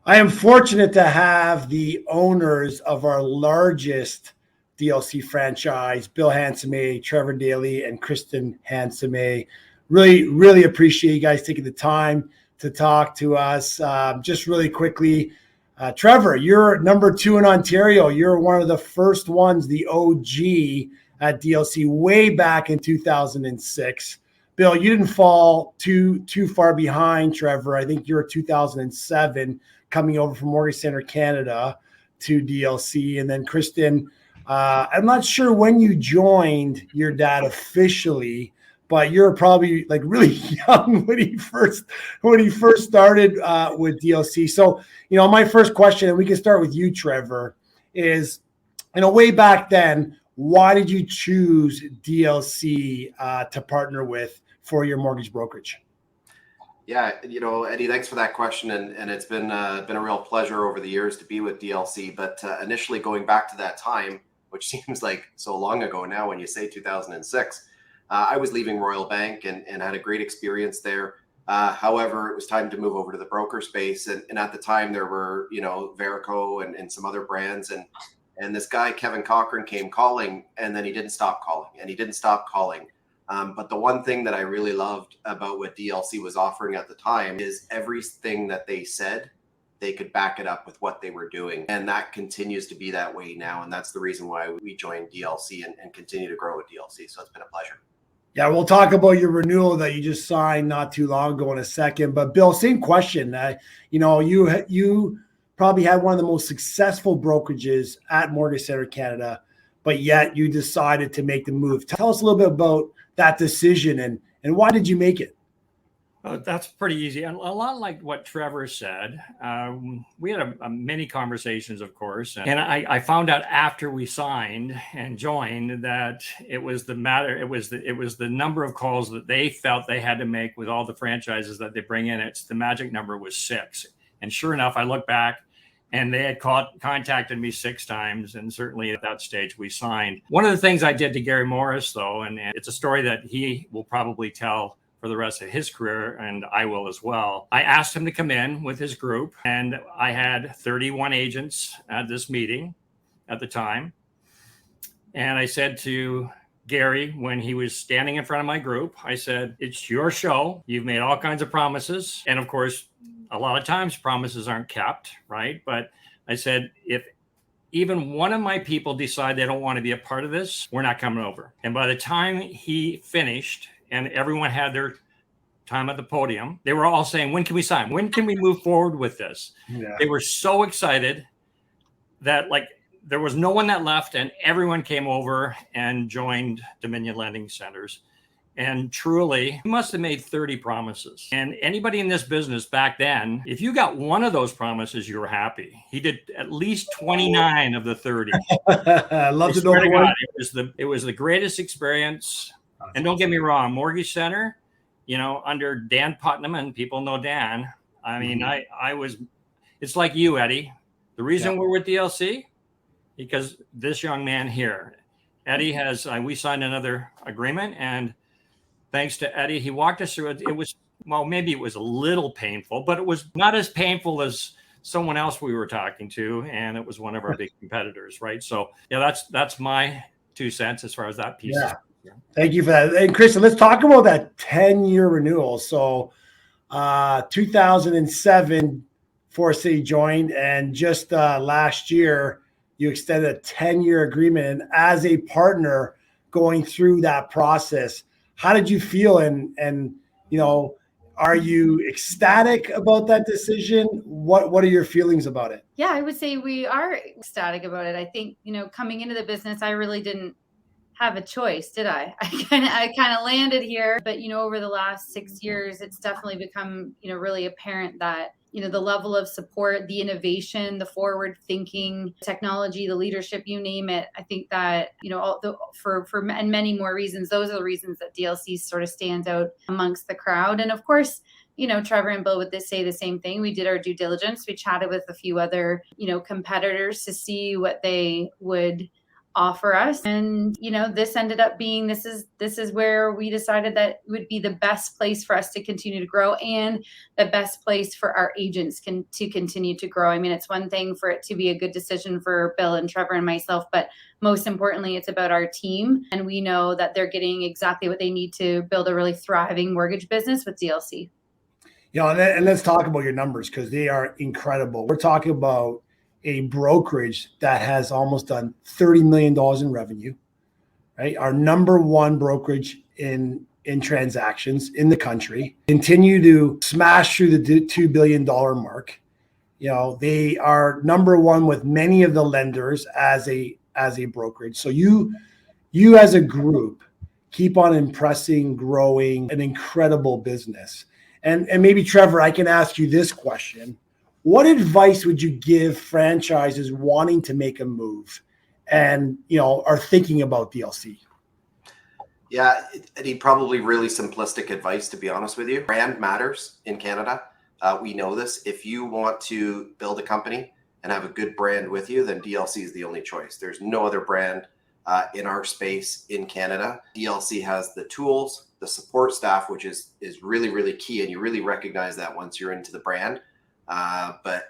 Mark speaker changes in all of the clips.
Speaker 1: I am fortunate to have the owners of our largest DLC franchise, Bill Handsaeme, Trevor Daly, and Kristen Handsaeme. Really, really appreciate you guys taking the time to talk to us. Just really quickly, Trevor, you're number 2 in Ontario. You're one of the first ones, the OG at DLC way back in 2006. Bill, you didn't fall too far behind Trevor. I think you're 2007 coming over from Mortgage Center Canada to DLC. And then Kristen, I'm not sure when you joined your dad officially, but you're probably like really young when he first started with DLC. So, my first question, and we can start with you, Trevor, is, way back then, why did you choose DLC to partner with for your mortgage brokerage?
Speaker 2: Yeah, Eddie, thanks for that question, and it's been a real pleasure over the years to be with DLC. But initially, going back to that time, which seems like so long ago now, when you say 2006, I was leaving Royal Bank and had a great experience there. However, it was time to move over to the broker space, and at the time there were Verico and some other brands, and this guy Kevin Cochran came calling, and then he didn't stop calling. But the one thing that I really loved about what DLC was offering at the time is everything that they said, they could back it up with what they were doing. And that continues to be that way now. And that's the reason why we joined DLC and continue to grow with DLC. So it's been a pleasure.
Speaker 1: Yeah, we'll talk about your renewal that you just signed not too long ago in a second. But Bill, same question. You probably had one of the most successful brokerages at Mortgage Center Canada, but yet you decided to make the move. Tell us a little bit about that decision and why did you make it?
Speaker 3: Oh, that's pretty easy. And a lot like what Trevor said, we had many conversations, of course. And I found out after we signed and joined that it was the number of calls that they felt they had to make with all the franchises that they bring in. The magic number was 6. And sure enough, I look back and they had contacted me 6 times. And certainly at that stage, we signed. One of the things I did to Gary Morris, though, and it's a story that he will probably tell for the rest of his career, and I will as well. I asked him to come in with his group, and I had 31 agents at this meeting at the time. And I said to Gary, when he was standing in front of my group, I said, "It's your show. You've made all kinds of promises." And of course, a lot of times promises aren't kept, right? But I said, if even one of my people decide they don't want to be a part of this, we're not coming over. And by the time he finished and everyone had their time at the podium, they were all saying, "When can we sign? When can we move forward with this?" Yeah. They were so excited that there was no one that left, and everyone came over and joined Dominion Lending Centers. And truly, he must have made 30 promises. And anybody in this business back then, if you got one of those promises, you were happy. He did at least 29 of the 30.
Speaker 1: I love to know God,
Speaker 3: it was the greatest experience. And don't get me wrong, Mortgage Center, under Dan Putnam, and people know Dan. I mean, it's like you, Eddie. The reason we're with DLC, because this young man here, Eddy we signed another agreement, and thanks to Eddy, he walked us through it. It was, maybe it was a little painful, but it was not as painful as someone else we were talking to. And it was one of our big competitors, right? So yeah, that's my 2 cents as far as that piece.
Speaker 1: Yeah. Thank you for that. And Kristen, let's talk about that 10-year renewal. So 2007, Forest City joined, and just last year, you extended a 10-year agreement. And as a partner going through that process, how did you feel? And are you ecstatic about that decision? What are your feelings about it?
Speaker 4: Yeah, I would say we are ecstatic about it. I think, coming into the business, I really didn't have a choice, did I? I kind of landed here, but over the last 6 years, it's definitely become really apparent that the level of support, the innovation, the forward thinking, technology, the leadership, you name it. I think that for and many more reasons, those are the reasons that DLC sort of stands out amongst the crowd. And of course, Trevor and Bill would say the same thing. We did our due diligence. We chatted with a few other competitors to see what they would offer us. And, this ended up being, this is where we decided that it would be the best place for us to continue to grow, and the best place for our agents to continue to grow. I mean, it's one thing for it to be a good decision for Bill and Trevor and myself, but most importantly, it's about our team. And we know that they're getting exactly what they need to build a really thriving mortgage business with DLC.
Speaker 1: And let's talk about your numbers, because they are incredible. We're talking about a brokerage that has almost done $30 million in revenue, right? Our number one brokerage in transactions in the country, continue to smash through the $2 billion mark. They are number one with many of the lenders as a brokerage. So you as a group keep on impressing, growing an incredible business. And maybe, Trevor, I can ask you this question. What advice would you give franchises wanting to make a move and, are thinking about DLC?
Speaker 2: Yeah, Eddie, probably really simplistic advice, to be honest with you. Brand matters in Canada. We know this. If you want to build a company and have a good brand with you, then DLC is the only choice. There's no other brand in our space in Canada. DLC has the tools, the support staff, which is really, really key. And you really recognize that once you're into the brand. But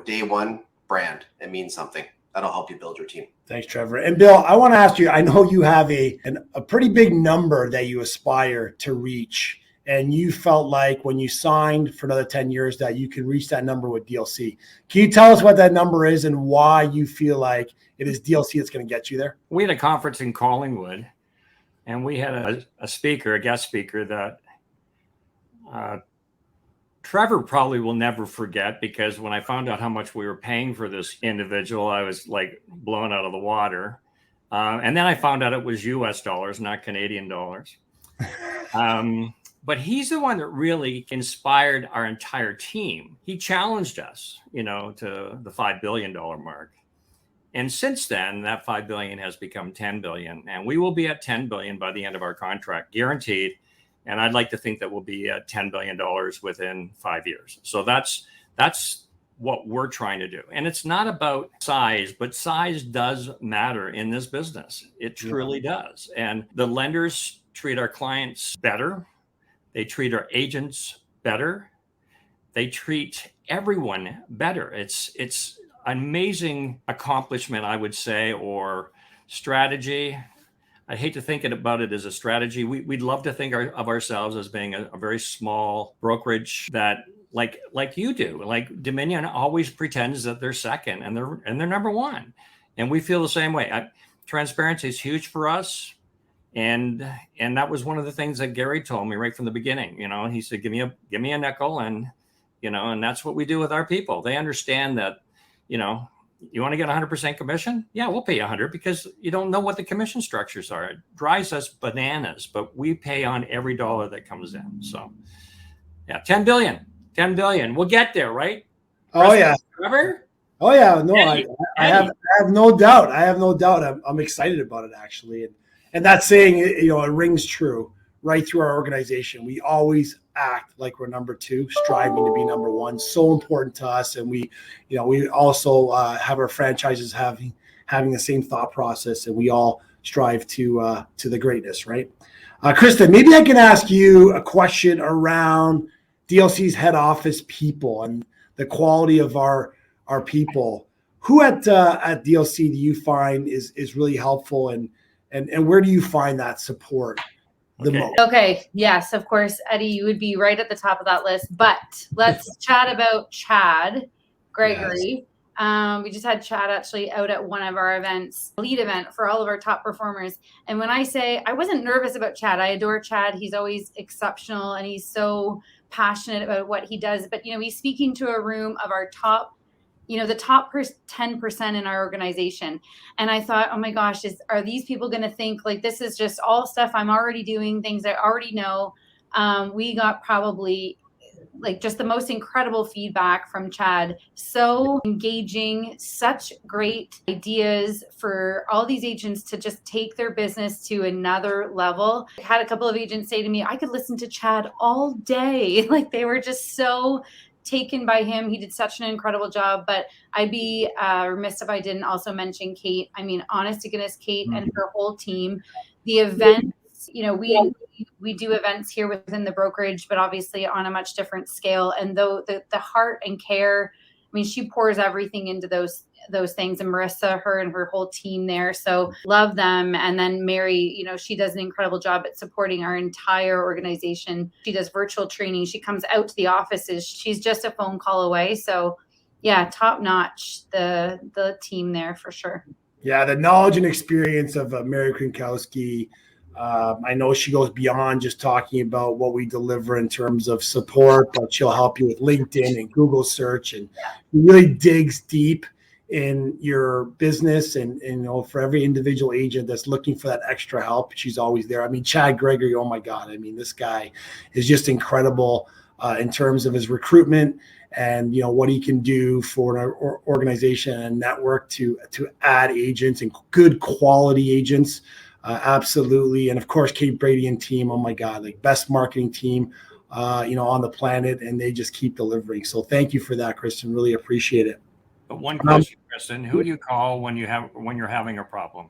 Speaker 2: day one, brand, it means something. That'll help you build your team.
Speaker 1: Thanks, Trevor. And Bill, I want to ask you, I know you have a pretty big number that you aspire to reach, and you felt like when you signed for another 10 years that you can reach that number with DLC. Can you tell us what that number is and why you feel like it is DLC that's going to get you there?
Speaker 3: We had a conference in Collingwood, and we had a guest speaker that Trevor probably will never forget, because when I found out how much we were paying for this individual, I was like blown out of the water. And then I found out it was US dollars, not Canadian dollars. But he's the one that really inspired our entire team. He challenged us, to the $5 billion mark. And since then, that $5 billion has become $10 billion. And we will be at $10 billion by the end of our contract, guaranteed. And I'd like to think that we'll be at $10 billion within 5 years. So that's what we're trying to do. And it's not about size, but size does matter in this business. It truly does. And the lenders treat our clients better. They treat our agents better. They treat everyone better. It's an amazing accomplishment, I would say, or strategy. I hate to think about it as a strategy. We'd love to think of ourselves as being a very small brokerage that, like you do, like Dominion always pretends that they're second and they're number one, and we feel the same way. Transparency is huge for us, and that was one of the things that Gary told me right from the beginning. He said, "Give me a nickel," and and that's what we do with our people. They understand that, you want to get 100% commission? Yeah, we'll pay you 100, because you don't know what the commission structures are. It drives us bananas, but we pay on every dollar that comes in. So, yeah, 10 billion. We'll get there, right?
Speaker 1: Oh, yeah.
Speaker 3: Trevor?
Speaker 1: Oh, yeah. No,
Speaker 3: Eddy.
Speaker 1: I have no doubt. I'm excited about it, actually. And that saying, it rings true right through our organization. We always act like we're number two, striving to be number one. So important to us. And we also have our franchises having the same thought process, and we all strive to the greatness, right? Kristen, maybe I can ask you a question around DLC's head office people and the quality of our people. Who at DLC do you find is really helpful, and where do you find that support the most?
Speaker 4: Okay. Yes, of course, Eddy, you would be right at the top of that list. But let's chat about Chad Gregory. Yes. We just had Chad actually out at one of our events, lead event for all of our top performers. And when I say I wasn't nervous about Chad, I adore Chad. He's always exceptional, and he's so passionate about what he does. But, he's speaking to a room of our top, the top 10% in our organization. And I thought, oh my gosh, are these people going to think like this is just all stuff I'm already doing, things I already know? We got probably like just the most incredible feedback from Chad. So engaging, such great ideas for all these agents to just take their business to another level. I had a couple of agents say to me, I could listen to Chad all day. Like they were just so taken by him. He did such an incredible job, but I'd be remiss if I didn't also mention Kate. I mean, honest to goodness, Kate and her whole team, the events, you know, we do events here within the brokerage, but obviously on a much different scale. And though the heart and care, I mean, she pours everything into those things, and Marissa, her and her whole team there. So love them. And then Mary, you know, she does an incredible job at supporting our entire organization. She does virtual training. She comes out to the offices. She's just a phone call away. So yeah, top notch, the team there for sure.
Speaker 1: Yeah, the knowledge and experience of Mary Krinkowski. I know she goes beyond just talking about what we deliver in terms of support, but she'll help you with LinkedIn and Google search, and really digs deep in your business. And you know, for every individual agent that's looking for that extra help, she's always there. I mean, Chad Gregory, oh my God. I mean, this guy is just incredible in terms of his recruitment and, you know, what he can do for an organization and network to add agents and good quality agents. Absolutely. And of course, Kate Brady and team, oh my God, like best marketing team, you know, on the planet, and they just keep delivering. So thank you for that, Kristen. Really appreciate it.
Speaker 3: But one question, Kristen, who do you call when you're having a problem?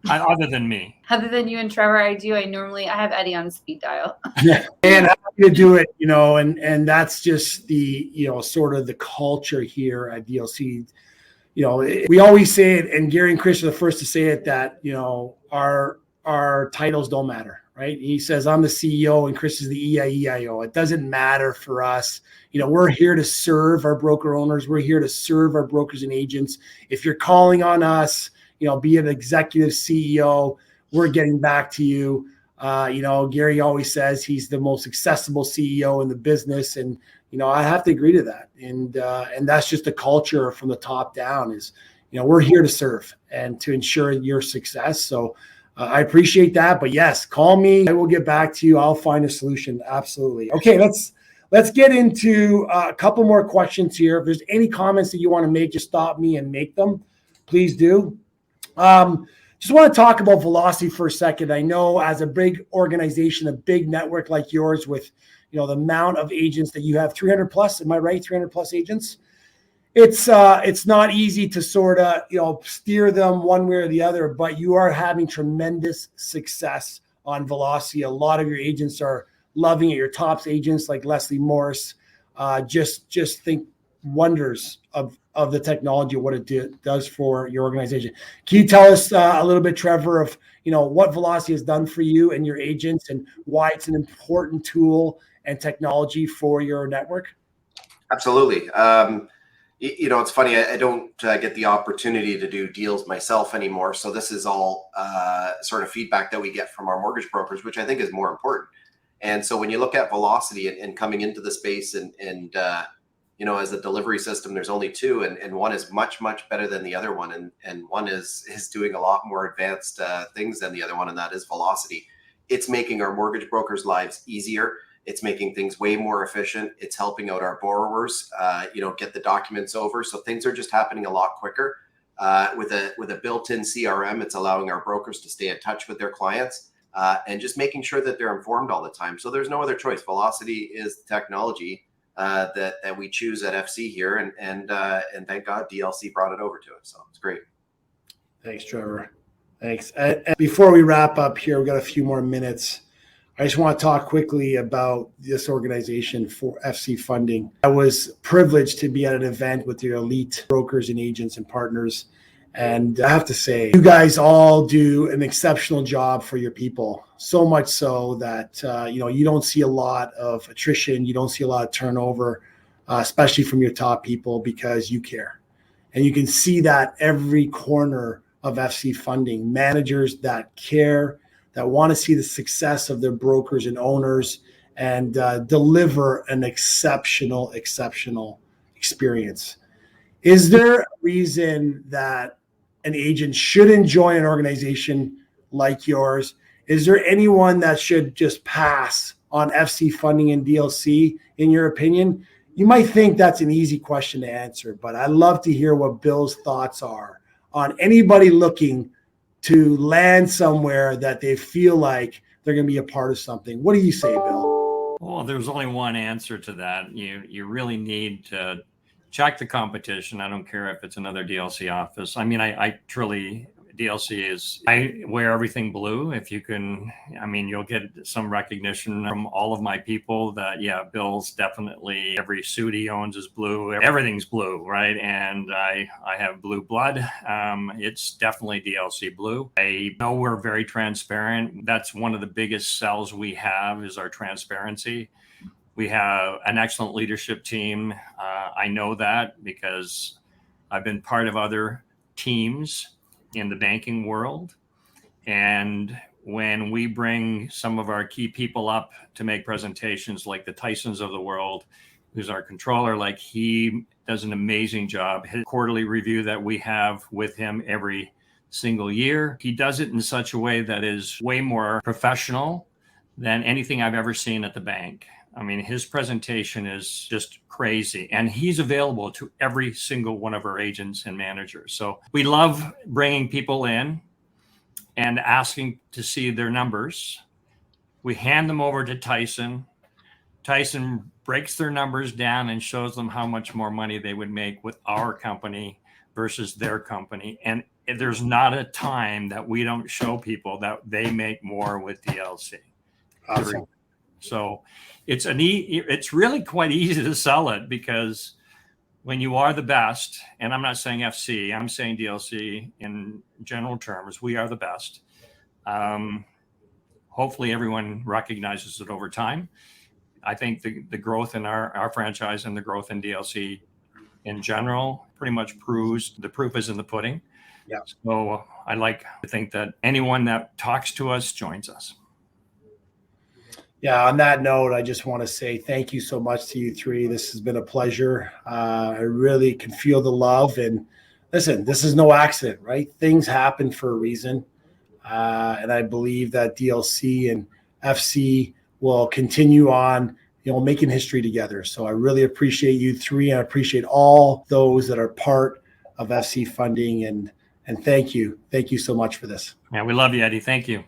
Speaker 3: Other than me.
Speaker 4: Other than you and Trevor, I have Eddy on speed dial.
Speaker 1: Yeah, and happy to do it, you know, and that's just the, you know, sort of the culture here at DLC. You know, we always say it, and Gary and Chris are the first to say it, that, you know, our titles don't matter, right? He says, I'm the CEO and Chris is the EIEIO. It doesn't matter for us. You know, we're here to serve our broker owners. We're here to serve our brokers and agents. If you're calling on us, you know, be an executive CEO, we're getting back to you. You know, Gary always says he's the most accessible CEO in the business. And, you know, I have to agree to that. And that's just the culture from the top down is, you know, we're here to serve and to ensure your success. So I appreciate that. But yes, call me. I will get back to you. I'll find a solution. Absolutely. Okay, let's get into a couple more questions here. If there's any comments that you want to make, just stop me and make them. Please do. Just want to talk about velocity for a second. I know as a big organization, a big network like yours with, you know, the amount of agents that you have, 300 plus, am I right? 300 plus agents. It's not easy to sort of, you know, steer them one way or the other, but you are having tremendous success on velocity. A lot of your agents are loving it. Your top agents like Leslie Morris, just think wonders of the technology, what it does for your organization. Can you tell us a little bit, Trevor, of, you know, what velocity has done for you and your agents and why it's an important tool and technology for your network?
Speaker 2: Absolutely. You know, it's funny, I don't get the opportunity to do deals myself anymore. So this is all sort of feedback that we get from our mortgage brokers, which I think is more important. And so when you look at velocity and coming into the space and you know, as a delivery system, there's only two, and one is much, much better than the other one. And one is doing a lot more advanced things than the other one, and that is velocity. It's making our mortgage brokers' lives easier. It's making things way more efficient. It's helping out our borrowers, you know, get the documents over. So things are just happening a lot quicker. With a built-in CRM, it's allowing our brokers to stay in touch with their clients and just making sure that they're informed all the time. So there's no other choice. Velocity is the technology that we choose at FC here, and thank God DLC brought it over to us. So it's great.
Speaker 1: Thanks, Trevor. Thanks. And before we wrap up here, we've got a few more minutes. I just want to talk quickly about this organization for FC Funding. I was privileged to be at an event with your elite brokers and agents and partners. And I have to say, you guys all do an exceptional job for your people. So much so that, you know, you don't see a lot of attrition. You don't see a lot of turnover, especially from your top people, because you care. And you can see that every corner of FC Funding. Managers that care, that want to see the success of their brokers and owners and deliver an exceptional experience. Is there a reason that an agent should join an organization like yours? Is there anyone that should just pass on FC Funding and DLC, in your opinion? You might think that's an easy question to answer, but I'd love to hear what Bill's thoughts are on anybody looking to land somewhere that they feel like they're going to be a part of something. What do you say, Bill?
Speaker 3: Well, there's only one answer to that. You really need to check the competition. I don't care if it's another DLC office. I mean, I truly, DLC is, I wear everything blue. If you can, I mean, you'll get some recognition from all of my people that, yeah, Bill's definitely, every suit he owns is blue. Everything's blue, right? And I have blue blood. It's definitely DLC blue. I know we're very transparent. That's one of the biggest sells we have is our transparency. We have an excellent leadership team. I know that because I've been part of other teams in the banking world. And when we bring some of our key people up to make presentations, like the Tysons of the world, who's our controller, like he does an amazing job. His quarterly review that we have with him every single year, he does it in such a way that is way more professional than anything I've ever seen at the bank. I mean, his presentation is just crazy, and he's available to every single one of our agents and managers. So we love bringing people in and asking to see their numbers. We hand them over to Tyson. Tyson breaks their numbers down and shows them how much more money they would make with our company versus their company. And there's not a time that we don't show people that they make more with DLC.
Speaker 1: Awesome.
Speaker 3: So it's really quite easy to sell it, because when you are the best, and I'm not saying FC, I'm saying DLC in general terms, we are the best. Hopefully everyone recognizes it over time. I think the growth in our franchise and the growth in DLC in general pretty much proves the proof is in the pudding.
Speaker 1: Yeah.
Speaker 3: So I like to think that anyone that talks to us joins us.
Speaker 1: Yeah, on that note, I just want to say thank you so much to you three. This has been a pleasure. I really can feel the love. And listen, this is no accident, right? Things happen for a reason. And I believe that DLC and FC will continue on, making history together. So I really appreciate you three, and I appreciate all those that are part of FC funding. And thank you. Thank you so much for this.
Speaker 3: Yeah, we love you, Eddy. Thank you.